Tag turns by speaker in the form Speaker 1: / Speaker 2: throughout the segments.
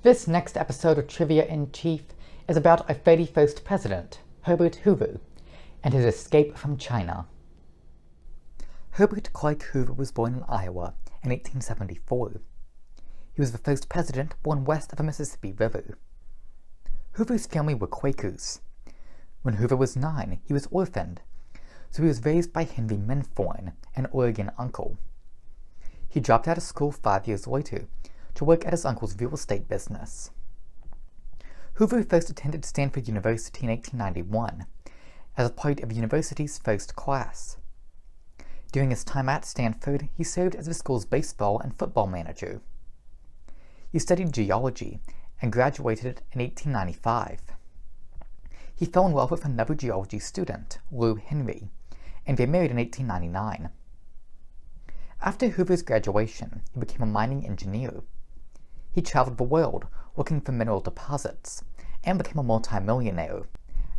Speaker 1: This next episode of Trivia in Chief is about our 31st president, Herbert Hoover, and his escape from China. Herbert Clark Hoover was born in Iowa in 1874. He was the first president born west of the Mississippi River. Hoover's family were Quakers. When Hoover was 9, he was orphaned, so he was raised by Henry Minthorn, an Oregon uncle. He dropped out of school 5 years later to work at his uncle's real estate business. Hoover first attended Stanford University in 1891 as a part of the university's first class. During his time at Stanford, he served as the school's baseball and football manager. He studied geology and graduated in 1895. He fell in love with another geology student, Lou Henry, and they married in 1899. After Hoover's graduation, he became a mining engineer. He traveled the world looking for mineral deposits and became a multimillionaire.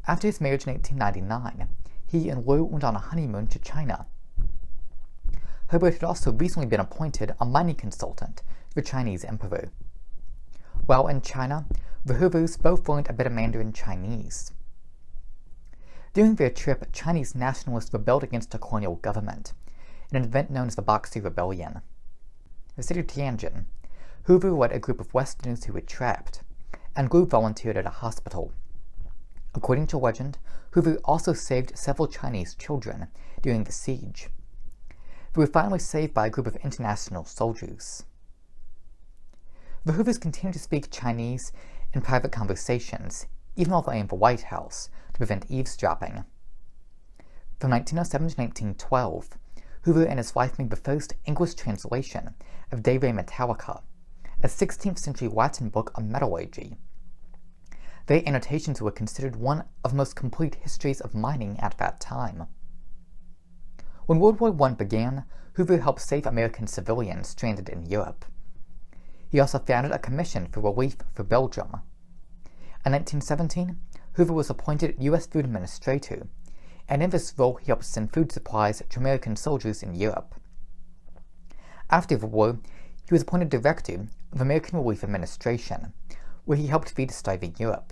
Speaker 1: After his marriage in 1899, he and Lou went on a honeymoon to China. Herbert had also recently been appointed a mining consultant to the Chinese emperor. While in China, the Hoovers both learned a bit of Mandarin Chinese. During their trip, Chinese nationalists rebelled against the colonial government in an event known as the Boxer Rebellion. In the city of TIANJIN, Hoover led a group of Westerners who were trapped, and Lou volunteered at a hospital. According to legend, Hoover also saved several Chinese children during the siege. They were finally saved by a group of international soldiers. The Hoovers continued to speak Chinese in private conversations, even while they were in the White House, to prevent eavesdropping. From 1907 to 1912, Hoover and his wife made the first English translation of De Re Metallica, a 16th century Latin book on metallurgy. Their annotations were considered one of the most complete histories of mining at that time. When World War I began, Hoover helped save American civilians stranded in Europe. He also founded a commission for relief for Belgium. In 1917, Hoover was appointed U.S. Food Administrator, and in this role he helped send food supplies to American soldiers in Europe. After the war, he was appointed Director of American Relief Administration, where he helped feed starving Europe.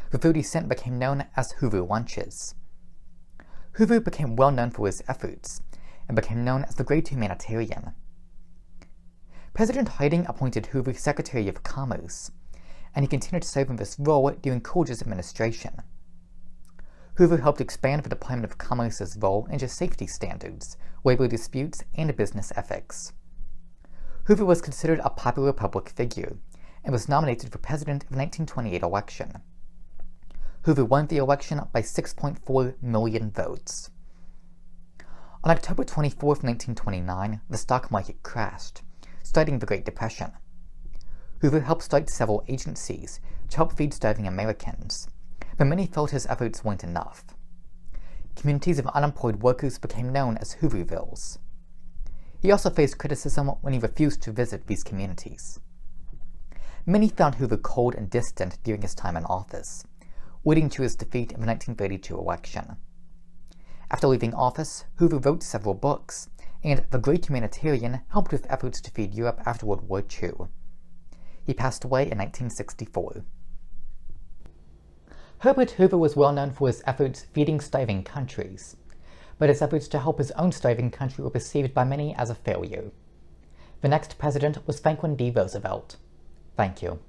Speaker 1: The food he sent became known as Hoover Lunches. Hoover became well known for his efforts, and became known as the Great Humanitarian. President Harding appointed Hoover Secretary of Commerce, and he continued to serve in this role during Coolidge's administration. Hoover helped expand the Department of Commerce's role into safety standards, labor disputes, and business ethics. Hoover was considered a popular public figure, and was nominated for president of the 1928 election. Hoover won the election by 6.4 million votes. On October 24, 1929, the stock market crashed, starting the Great Depression. Hoover helped start several agencies to help feed starving Americans, but many felt his efforts weren't enough. Communities of unemployed workers became known as Hoovervilles. He also faced criticism when he refused to visit these communities. Many found Hoover cold and distant during his time in office, leading to his defeat in the 1932 election. After leaving office, Hoover wrote several books, and The Great Humanitarian helped with efforts to feed Europe after World War II. He passed away in 1964. Herbert Hoover was well known for his efforts feeding starving countries, but his efforts to help his own starving country were perceived by many as a failure. The next president was Franklin D. Roosevelt. Thank you.